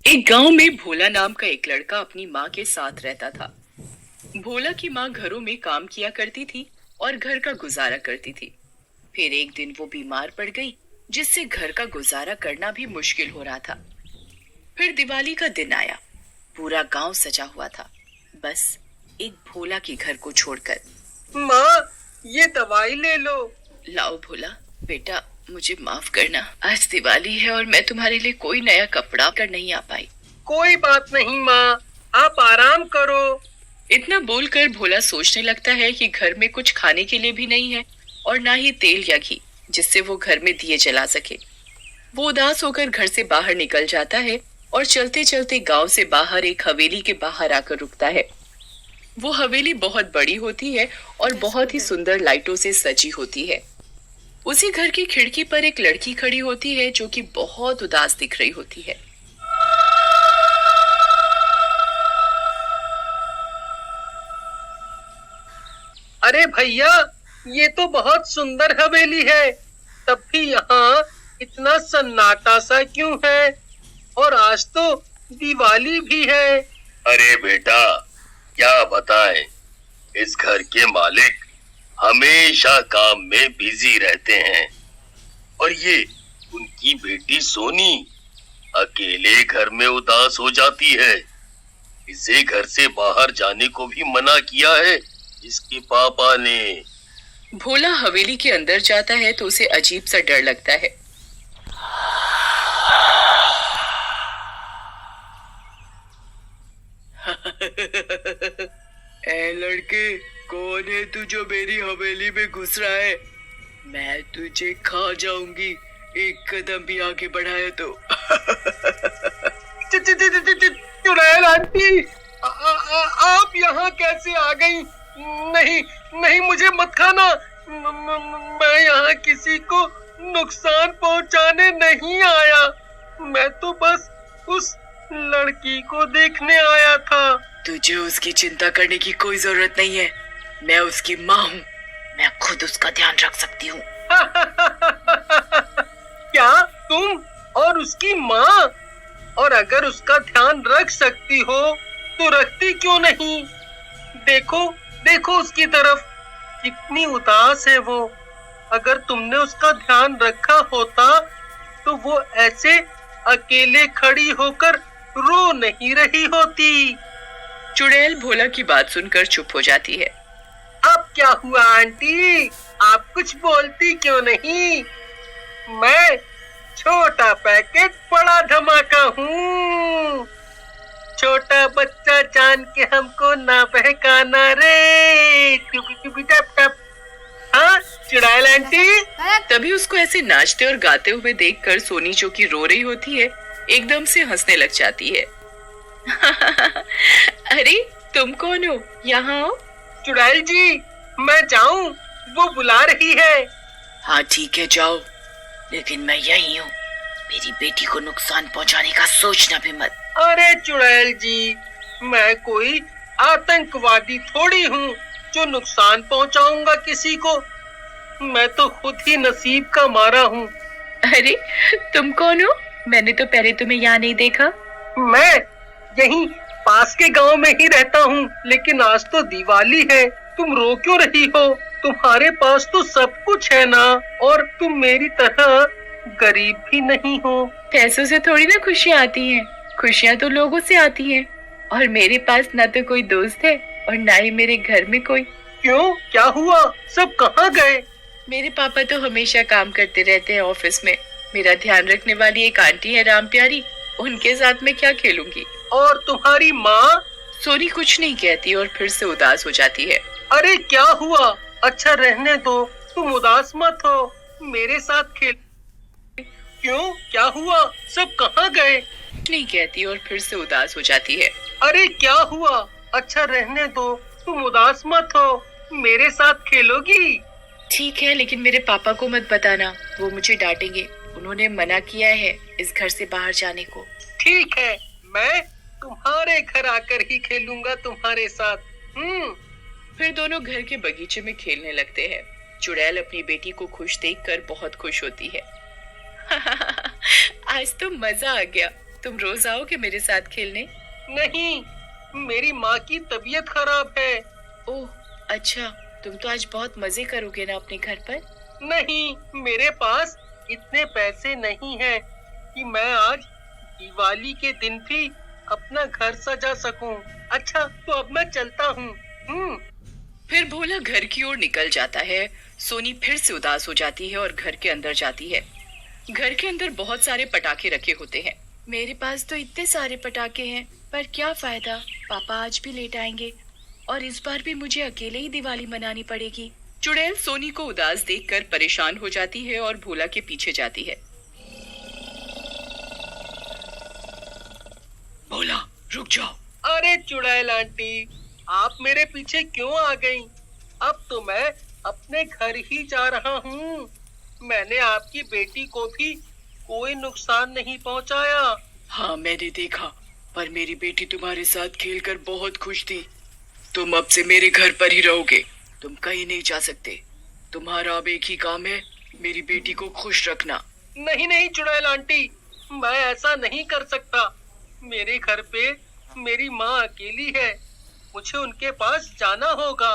एक गांव में भोला नाम का एक लड़का अपनी माँ के साथ रहता था। भोला की माँ घरों में काम किया करती थी और घर का गुजारा करती थी। फिर एक दिन वो बीमार पड़ गई, जिससे घर का गुजारा करना भी मुश्किल हो रहा था। फिर दिवाली का दिन आया। पूरा गांव सजा हुआ था, बस एक भोला के घर को छोड़कर। माँ, ये दवाई ले लो। लाओ भोला, बेटा मुझे माफ करना, आज दिवाली है और मैं तुम्हारे लिए कोई नया कपड़ा कर नहीं आ पाई। कोई बात नहीं माँ, आप आराम करो। इतना बोलकर भोला सोचने लगता है कि घर में कुछ खाने के लिए भी नहीं है और ना ही तेल या घी, जिससे वो घर में दिए जला सके। वो उदास होकर घर से बाहर निकल जाता है और चलते चलते गांव से बाहर एक हवेली के बाहर आकर रुकता है। वो हवेली बहुत बड़ी होती है और बहुत ही सुंदर लाइटों से सजी होती है। उसी घर की खिड़की पर एक लड़की खड़ी होती है जो कि बहुत उदास दिख रही होती है। अरे भैया, ये तो बहुत सुंदर हवेली है, तब भी यहाँ इतना सन्नाटा सा क्यों है? और आज तो दिवाली भी है। अरे बेटा, क्या बताएं, इस घर के मालिक हमेशा काम में बिजी रहते हैं और ये उनकी बेटी सोनी अकेले घर में उदास हो जाती है। इसे घर से बाहर जाने को भी मना किया है इसके पापा ने। भोला हवेली के अंदर जाता है तो उसे अजीब सा डर लगता है। ए लड़के, कौन है तू जो मेरी हवेली में घुस रहा है? मैं तुझे खा जाऊंगी, एक कदम भी आगे बढ़ाया तो। चुड़ैल आंटी, आप यहाँ कैसे आ गई? नहीं नहीं, मुझे मत खाना। मैं यहाँ किसी को नुकसान पहुँचाने नहीं आया। मैं तो बस उस लड़की को देखने आया था। तुझे उसकी चिंता करने की कोई जरूरत नहीं है। मैं उसकी माँ हूँ, मैं खुद उसका ध्यान रख सकती हूँ। क्या तुम और उसकी माँ? और अगर उसका ध्यान रख सकती हो तो रखती क्यों नहीं? देखो देखो उसकी तरफ, कितनी उदास है वो। अगर तुमने उसका ध्यान रखा होता तो वो ऐसे अकेले खड़ी होकर रो नहीं रही होती। चुड़ैल भोला की बात सुनकर चुप हो जाती है। अब क्या हुआ आंटी, आप कुछ बोलती क्यों नहीं? मैं छोटा पैकेट बड़ा धमाका हूँ। छोटा बच्चा जान के हमको ना बहकाना रे। टुपी टुपी टप टप। हाँ चुड़ैल आंटी। तभी उसको ऐसे नाचते और गाते हुए देखकर सोनी, जो कि रो रही होती है, एकदम से हंसने लग जाती है। अरे तुम कौन हो? यहाँ आओ। चुड़ैल जी, मैं जाऊं? वो बुला रही है। हाँ ठीक है, जाओ, लेकिन मैं यही हूँ। मेरी बेटी को नुकसान पहुँचाने का सोचना भी मत। अरे चुड़ैल जी, मैं कोई आतंकवादी थोड़ी हूँ जो नुकसान पहुँचाऊंगा किसी को। मैं तो खुद ही नसीब का मारा हूँ। अरे तुम कौन हो? मैंने तो पहले तुम्हें यहाँ नहीं देखा। मैं यहीं पास के गांव में ही रहता हूँ, लेकिन आज तो दिवाली है। तुम रो क्यों रही हो? तुम्हारे पास तो सब कुछ है ना, और तुम मेरी तरह गरीब भी नहीं हो। पैसों से थोड़ी ना खुशियाँ आती हैं, खुशियाँ तो लोगों से आती हैं। और मेरे पास ना तो कोई दोस्त है और ना ही मेरे घर में कोई। क्यों, क्या हुआ? सब कहाँ गए? मेरे पापा तो हमेशा काम करते रहते हैं ऑफिस में। मेरा ध्यान रखने वाली एक आंटी है राम प्यारी, उनके साथ मैं क्या खेलूंगी। और तुम्हारी माँ? सोनी कुछ नहीं कहती और फिर से उदास हो जाती है। अरे क्या हुआ? अच्छा रहने दो, तुम उदास मत हो, मेरे साथ खेल। क्यों, क्या हुआ? सब कहाँ गए? नहीं कहती और फिर से उदास हो जाती है। अरे क्या हुआ? अच्छा रहने दो, तुम उदास मत हो, मेरे साथ खेलोगी? ठीक है, लेकिन मेरे पापा को मत बताना, वो मुझे डांटेंगे। उन्होंने मना किया है इस घर से बाहर जाने को। ठीक है, मैं तुम्हारे घर आकर ही खेलूंगा तुम्हारे साथ। फिर दोनों घर के बगीचे में खेलने लगते हैं। चुड़ैल अपनी बेटी को खुश देखकर बहुत खुश होती है। आज तो मजा आ गया, तुम रोज आओगे मेरे साथ खेलने? नहीं, मेरी माँ की तबीयत खराब है। ओह अच्छा, तुम तो आज बहुत मजे करोगे ना अपने घर पर। नहीं, मेरे पास इतने पैसे नहीं हैं कि मैं आज दिवाली के दिन भी अपना घर सजा सकूं। अच्छा, तो अब मैं चलता हूँ। फिर भोला घर की ओर निकल जाता है। सोनी फिर से उदास हो जाती है और घर के अंदर जाती है। घर के अंदर बहुत सारे पटाखे रखे होते हैं। मेरे पास तो इतने सारे पटाखे हैं, पर क्या फायदा, पापा आज भी लेट आएंगे और इस बार भी मुझे अकेले ही दिवाली मनानी पड़ेगी। चुड़ैल सोनी को उदास देखकर परेशान हो जाती है और भोला के पीछे जाती है। भोला रुक जाओ। अरे चुड़ैल आंटी, आप मेरे पीछे क्यों आ गई? अब तो मैं अपने घर ही जा रहा हूँ। मैंने आपकी बेटी को भी कोई नुकसान नहीं पहुँचाया। हाँ मैंने देखा, पर मेरी बेटी तुम्हारे साथ खेलकर बहुत खुश थी। तुम अब से मेरे घर पर ही रहोगे, तुम कहीं नहीं जा सकते। तुम्हारा अब एक ही काम है, मेरी बेटी को खुश रखना। नहीं नहीं चुड़ैल आंटी, मैं ऐसा नहीं कर सकता। मेरे घर पे मेरी माँ अकेली है, मुझे उनके पास जाना होगा।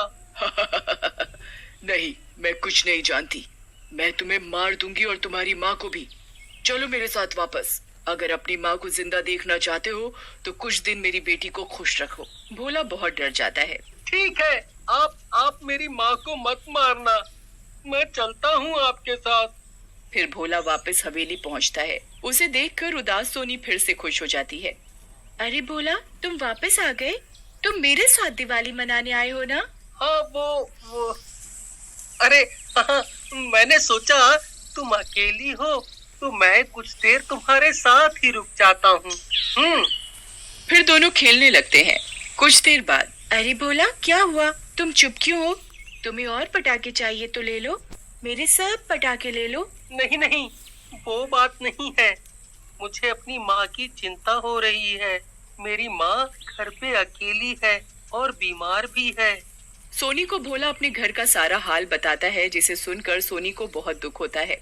नहीं, मैं कुछ नहीं जानती। मैं तुम्हें मार दूंगी और तुम्हारी माँ को भी। चलो मेरे साथ वापस। अगर अपनी माँ को जिंदा देखना चाहते हो तो कुछ दिन मेरी बेटी को खुश रखो। भोला बहुत डर जाता है। ठीक है, आप मेरी माँ को मत मारना। मैं चलता हूँ आपके साथ। फिर भोला वापस हवेली पहुँचता है। उसे देखकर उदास सोनी फिर से खुश हो जाती है। अरे भोला, तुम वापस आ गए? तुम मेरे साथ दिवाली मनाने आए हो ना? हाँ वो अरे हाँ, मैंने सोचा तुम अकेली हो तो मैं कुछ देर तुम्हारे साथ ही रुक जाता हूँ। फिर दोनों खेलने लगते हैं। कुछ देर बाद, अरे भोला क्या हुआ, तुम चुप क्यों हो? तुम्हें और पटाखे चाहिए तो ले लो, मेरे सब पटाखे ले लो। नहीं नहीं, वो बात नहीं है। मुझे अपनी माँ की चिंता हो रही है। मेरी माँ घर पे अकेली है और बीमार भी है। सोनी को भोला अपने घर का सारा हाल बताता है, जिसे सुनकर सोनी को बहुत दुख होता है।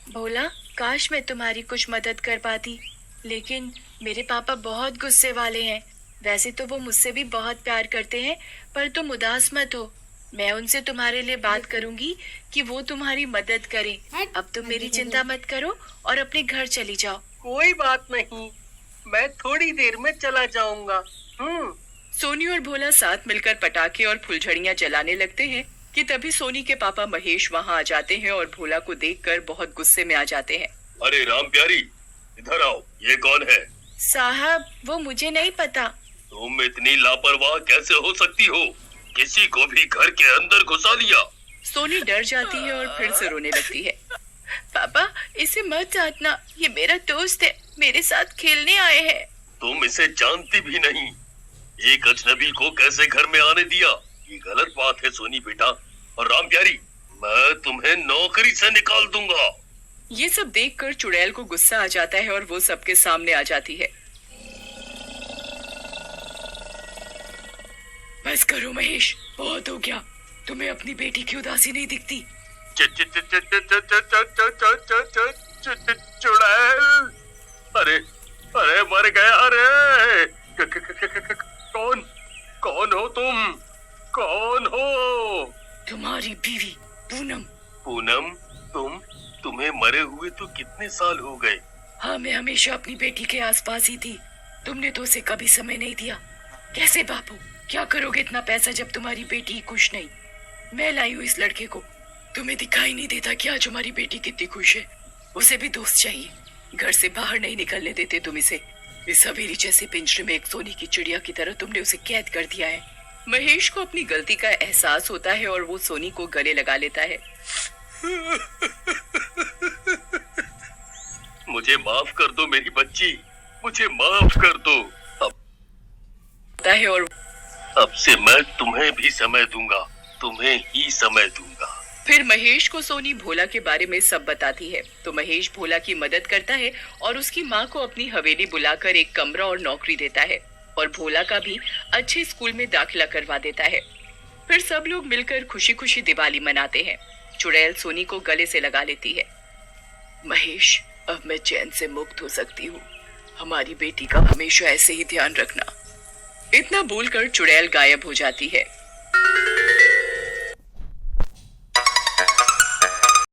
भोला, काश मैं तुम्हारी कुछ मदद कर पाती, लेकिन मेरे पापा बहुत गुस्से वाले हैं। वैसे तो वो मुझसे भी बहुत प्यार करते हैं, पर तुम उदास मत हो। मैं उनसे तुम्हारे लिए बात करूंगी कि वो तुम्हारी मदद करें। अब तुम मेरी चिंता मत करो और अपने घर चली जाओ। कोई बात नहीं, मैं थोड़ी देर में चला जाऊंगा। सोनी और भोला साथ मिलकर पटाखे और फुलझड़ियां जलाने लगते हैं कि तभी सोनी के पापा महेश वहां आ जाते हैं और भोला को देखकर बहुत गुस्से में आ जाते हैं। अरे राम प्यारी, इधर आओ। ये कौन है? साहब, वो मुझे नहीं पता। तुम इतनी लापरवाह कैसे हो सकती हो? किसी को भी घर के अंदर घुसा लिया। सोनी डर जाती है और फिर से रोने लगती है। पापा, इसे मत डांटना, ये मेरा दोस्त है, मेरे साथ खेलने आए हैं। तुम इसे जानती भी नहीं, एक अजनबी को कैसे घर में आने दिया? ये गलत बात है सोनी बेटा। और राम प्यारी, मैं तुम्हें नौकरी से निकाल दूंगा। ये सब देखकर चुड़ैल को गुस्सा आ जाता है और वो सबके सामने आ जाती है। बस करो महेश, बहुत हो गया। तुम्हें अपनी बेटी की उदासी नहीं दिखती? चुड़ैल, अरे अरे मर गया। अरे कौन हो तुम? कौन हो? तुम्हारी बीवी पूनम। पूनम, तुम्हें मरे हुए तो कितने साल हो गए? हाँ, मैं हमेशा अपनी बेटी के आसपास ही थी। तुमने तो उसे कभी समय नहीं दिया। कैसे बापू, क्या करोगे इतना पैसा जब तुम्हारी बेटी खुश नहीं? मैं लाई हूँ इस लड़के को। तुम्हें दिखाई नहीं देता कि आज हमारी बेटी कितनी खुश है? उसे भी दोस्त चाहिए, घर से बाहर नहीं निकलने देते तुम इसे। इस हवेली जैसे पिंजरे में एक सोने की चिड़िया की तरह तुमने उसे कैद कर दिया है। महेश को अपनी गलती का एहसास होता है और वो सोनी को गले लगा लेता है। मुझे माफ कर दो मेरी बच्ची, मुझे माफ कर दो। अब से मैं तुम्हें भी समय दूंगा, तुम्हें ही समय दूंगा। फिर महेश को सोनी भोला के बारे में सब बताती है, तो महेश भोला की मदद करता है और उसकी माँ को अपनी हवेली बुलाकर एक कमरा और नौकरी देता है और भोला का भी अच्छे स्कूल में दाखिला करवा देता है। फिर सब लोग मिलकर खुशी खुशी दिवाली मनाते हैं। चुड़ैल सोनी को गले से लगा लेती है। महेश, अब मैं चैन से मुक्त हो सकती हूँ। हमारी बेटी का हमेशा ऐसे ही ध्यान रखना। इतना बोलकर चुड़ैल गायब हो जाती है।